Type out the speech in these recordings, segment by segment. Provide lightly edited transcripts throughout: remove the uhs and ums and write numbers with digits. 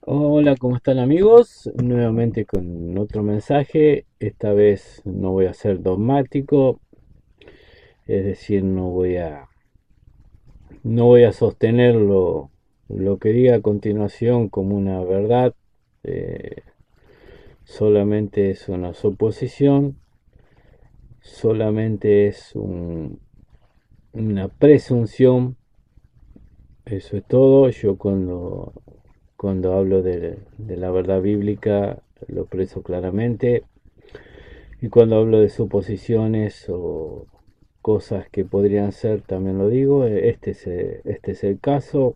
Hola, ¿cómo están amigos? Nuevamente con otro mensaje. Esta vez no voy a ser dogmático, es decir, no voy a sostener lo que diga a continuación como una verdad. eh, Solamente es una suposición, solamente es una presunción. Eso es todo. Yo cuando hablo de la verdad bíblica lo expreso claramente. Y cuando hablo de suposiciones o cosas que podrían ser, también lo digo. Este es el caso,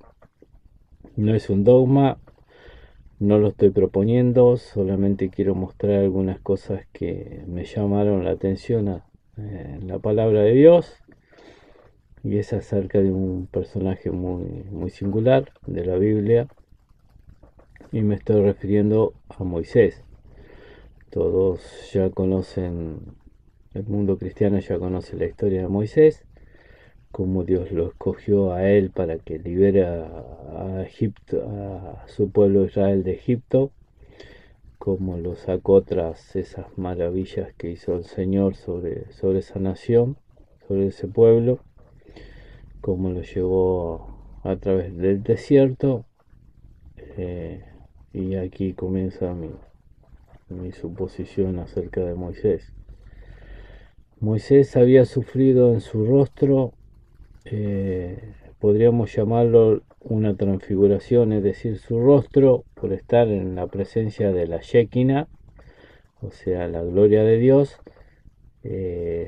no es un dogma, no lo estoy proponiendo, solamente quiero mostrar algunas cosas que me llamaron la atención en la palabra de Dios, y es acerca de un personaje muy singular de la Biblia, y me estoy refiriendo a Moisés. Todos ya conocen, el mundo cristiano ya conoce la historia de Moisés, cómo Dios lo escogió a él para que libere a Egipto, a su pueblo Israel de Egipto, cómo lo sacó tras esas maravillas que hizo el Señor sobre esa nación, sobre ese pueblo, cómo lo llevó a través del desierto. eh, y aquí comienza mi suposición acerca de Moisés. Moisés había sufrido en su rostro, podríamos llamarlo una transfiguración, es decir, su rostro, por estar en la presencia de la Shekinah, o sea, la gloria de Dios,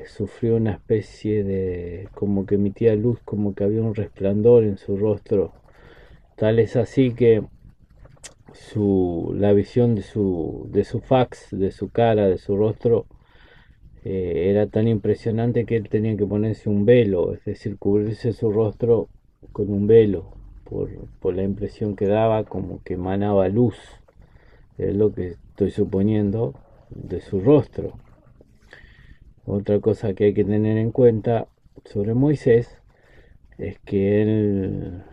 sufrió una especie de, como que emitía luz, como que había un resplandor en su rostro. Tal es así que la visión de su fax, de su cara, de su rostro, era tan impresionante que él tenía que ponerse un velo, es decir, cubrirse su rostro con un velo, por, por la impresión que daba, como que emanaba luz, es lo que estoy suponiendo de su rostro. Otra cosa que hay que tener en cuenta sobre Moisés es que él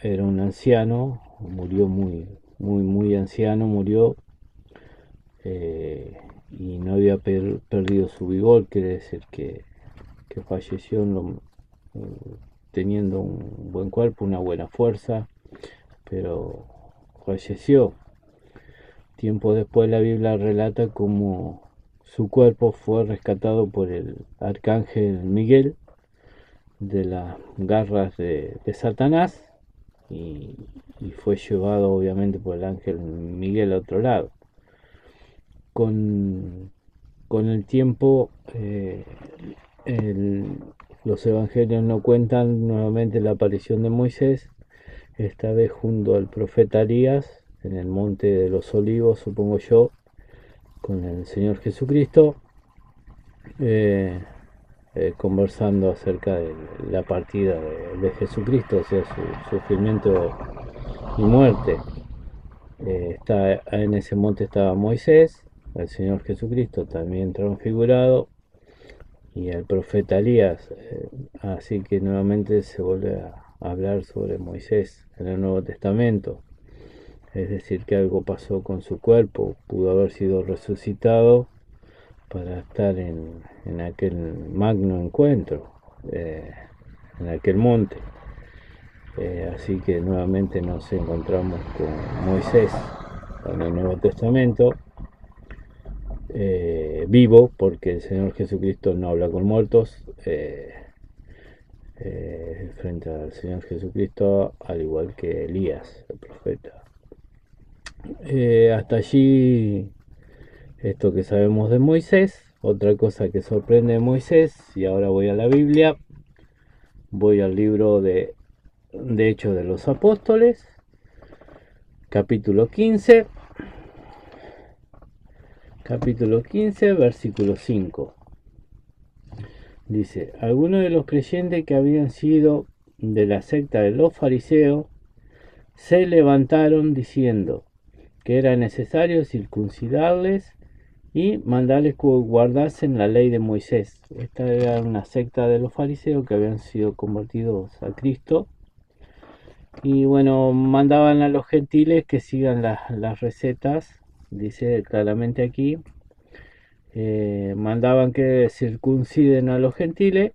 era un anciano, murió muy anciano, murió, y no había perdido su vigor, quiere decir que falleció teniendo un buen cuerpo, una buena fuerza, pero falleció. Tiempo después la Biblia relata cómo su cuerpo fue rescatado por el arcángel Miguel de las garras de Satanás, y, y fue llevado obviamente por el ángel Miguel a otro lado. Con, con el tiempo, el- los evangelios no cuentan nuevamente la aparición de Moisés, esta vez junto al profeta Elías en el monte de los olivos, supongo yo, con el Señor Jesucristo, eh, conversando acerca de la partida de Jesucristo, o sea, su sufrimiento y muerte. En ese monte estaba Moisés, el Señor Jesucristo también transfigurado, y el profeta Elías. Así que nuevamente se vuelve a hablar sobre Moisés en el Nuevo Testamento. Es decir, que algo pasó con su cuerpo, pudo haber sido resucitado para estar en aquel magno encuentro, eh, en aquel monte. Así que nuevamente nos encontramos con Moisés en el Nuevo Testamento, vivo, porque el Señor Jesucristo no habla con muertos, frente al Señor Jesucristo, al igual que Elías, el profeta. Hasta allí esto que sabemos de Moisés. Otra cosa que sorprende de Moisés, y ahora voy a la Biblia, voy al libro de Hechos de los Apóstoles, capítulo 15, versículo 5. Dice: algunos de los creyentes que habían sido de la secta de los fariseos se levantaron diciendo que era necesario circuncidarles y mandarles que guardasen la ley de Moisés. Esta era una secta de los fariseos que habían sido convertidos a Cristo, Y bueno, mandaban a los gentiles que sigan las recetas, dice claramente aquí. Mandaban que circunciden a los gentiles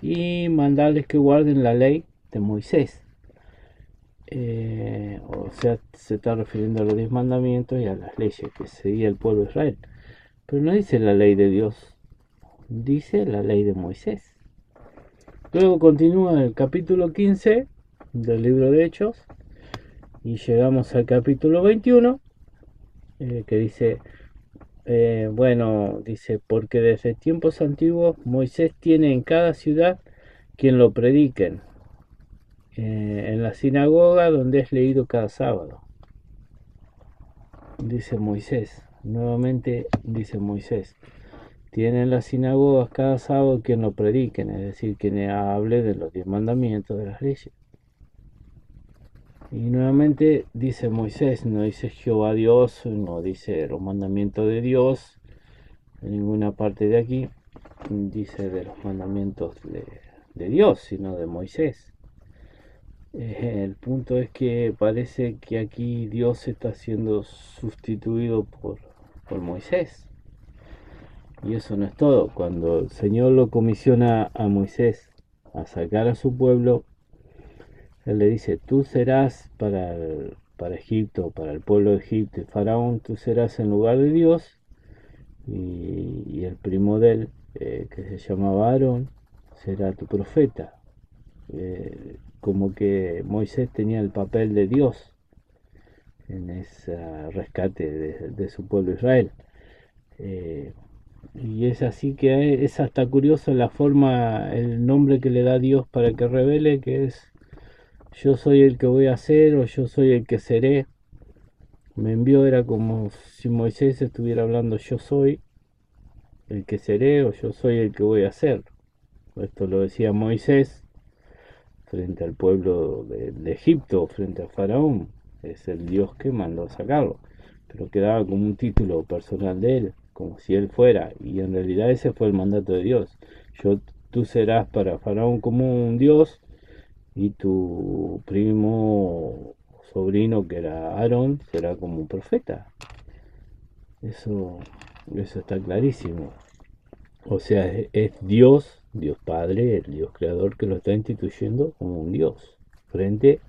y mandarles que guarden la ley de Moisés. O sea, se está refiriendo a los 10 mandamientos y a las leyes que seguía el pueblo de Israel. Pero no dice la ley de Dios, dice la ley de Moisés. Luego continúa en el capítulo 15 del libro de Hechos y llegamos al capítulo 21, que dice, bueno, dice, porque desde tiempos antiguos Moisés tiene en cada ciudad quien lo prediquen, en la sinagoga donde es leído cada sábado. Dice Moisés, nuevamente dice Moisés, tiene en las sinagogas cada sábado quien lo prediquen, es decir, quien hable de los 10 mandamientos de las leyes. Y nuevamente dice Moisés, no dice Jehová Dios, no dice los mandamientos de Dios, en ninguna parte de aquí dice de los mandamientos de Dios, sino de Moisés. El punto es que parece que aquí Dios está siendo sustituido por Moisés. Y eso no es todo. Cuando el Señor lo comisiona a Moisés a sacar a su pueblo, Él le dice, tú serás para Egipto, para el pueblo de Egipto y Faraón, tú serás en lugar de Dios, y el primo de él, que se llamaba Aarón, será tu profeta. Como que Moisés tenía el papel de Dios en ese rescate de su pueblo Israel. Eh, y es así que es hasta curioso la forma, el nombre que le da Dios para que revele que es yo soy el que voy a ser o yo soy el que seré. Me envió, era como si Moisés estuviera hablando yo soy el que seré o yo soy el que voy a ser. Esto lo decía Moisés frente al pueblo de Egipto, frente a Faraón. Es el Dios que mandó a sacarlo. Pero quedaba como un título personal de él, como si él fuera. Y en realidad ese fue el mandato de Dios. Tú serás para Faraón como un Dios y tu primo sobrino que era Aarón será como un profeta. Eso, eso está clarísimo. O sea, es Dios, Dios Padre, el Dios Creador que lo está instituyendo como un Dios frente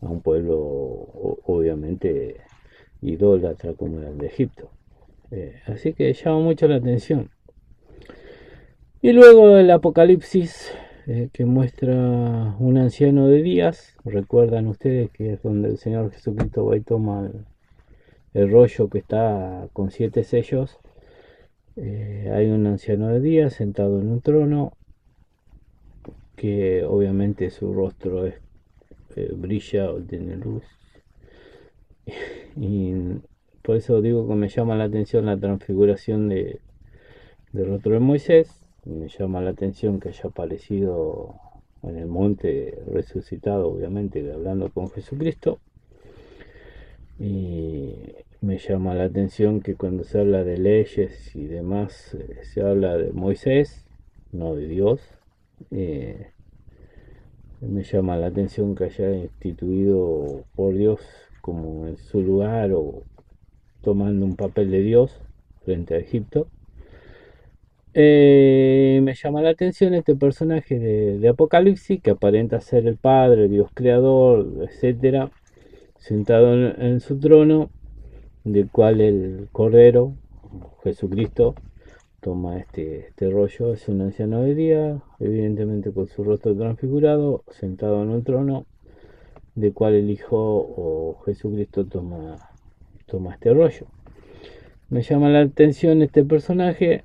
a un pueblo obviamente idólatra como era el de Egipto. Así que llama mucho la atención. Y luego el Apocalipsis, que muestra un anciano de días. Recuerdan ustedes que es donde el Señor Jesucristo va y toma el rollo que está con 7 sellos. Hay un anciano de días sentado en un trono, que obviamente su rostro brilla o tiene luz. Y por eso digo que me llama la atención la transfiguración del rostro de Moisés. Me llama la atención que haya aparecido en el monte resucitado, obviamente, hablando con Jesucristo. Y me llama la atención que cuando se habla de leyes y demás, se habla de Moisés, no de Dios. Eh, Me llama la atención que haya instituido por Dios como en su lugar o tomando un papel de Dios frente a Egipto. Me llama la atención este personaje de Apocalipsis que aparenta ser el Padre, Dios Creador, etcétera, sentado en su trono, del cual el Cordero, Jesucristo, toma este rollo. Es un anciano de día, evidentemente con su rostro transfigurado, sentado en un trono, del cual el Hijo o Jesucristo toma este rollo. Me llama la atención este personaje,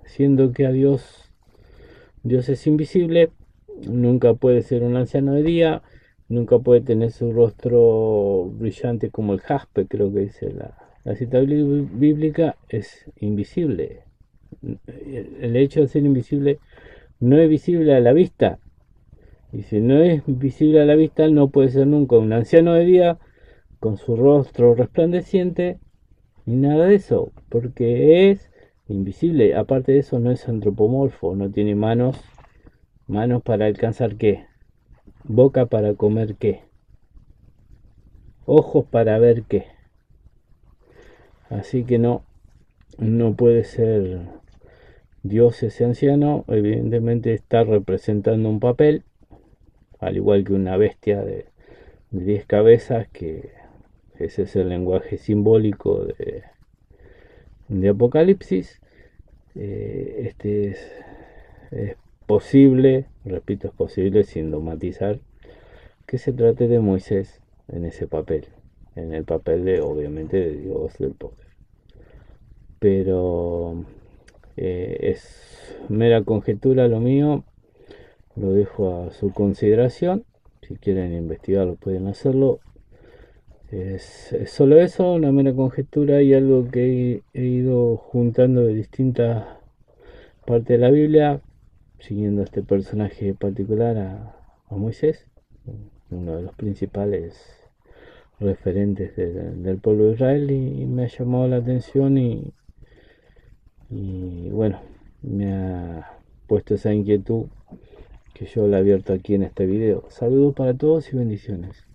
siendo que a Dios es invisible, nunca puede ser un anciano de día, nunca puede tener su rostro brillante como el jaspe, creo que dice la cita bíblica, es invisible. El hecho de ser invisible no es visible a la vista, y si no es visible a la vista no puede ser nunca un anciano de día con su rostro resplandeciente ni nada de eso, porque es invisible. Aparte de eso no es antropomorfo, no tiene manos para alcanzar qué, Boca para comer qué. Ojos para ver qué. Así que no puede ser Dios ese anciano. Evidentemente está representando un papel, al igual que una bestia de 10 cabezas, que ese es el lenguaje simbólico de Apocalipsis. Es posible, repito, es posible sin dogmatizar, que se trate de Moisés en ese papel, en el papel de, obviamente, de Dios del poder. Pero es mera conjetura lo mío, lo dejo a su consideración. Si quieren investigarlo pueden hacerlo. Es solo eso, una mera conjetura y algo que he ido juntando de distintas partes de la Biblia, siguiendo a este personaje particular, a Moisés, uno de los principales referentes del pueblo de Israel, y me ha llamado la atención y bueno, me ha puesto esa inquietud que yo le he abierto aquí en este video. Saludos para todos y bendiciones.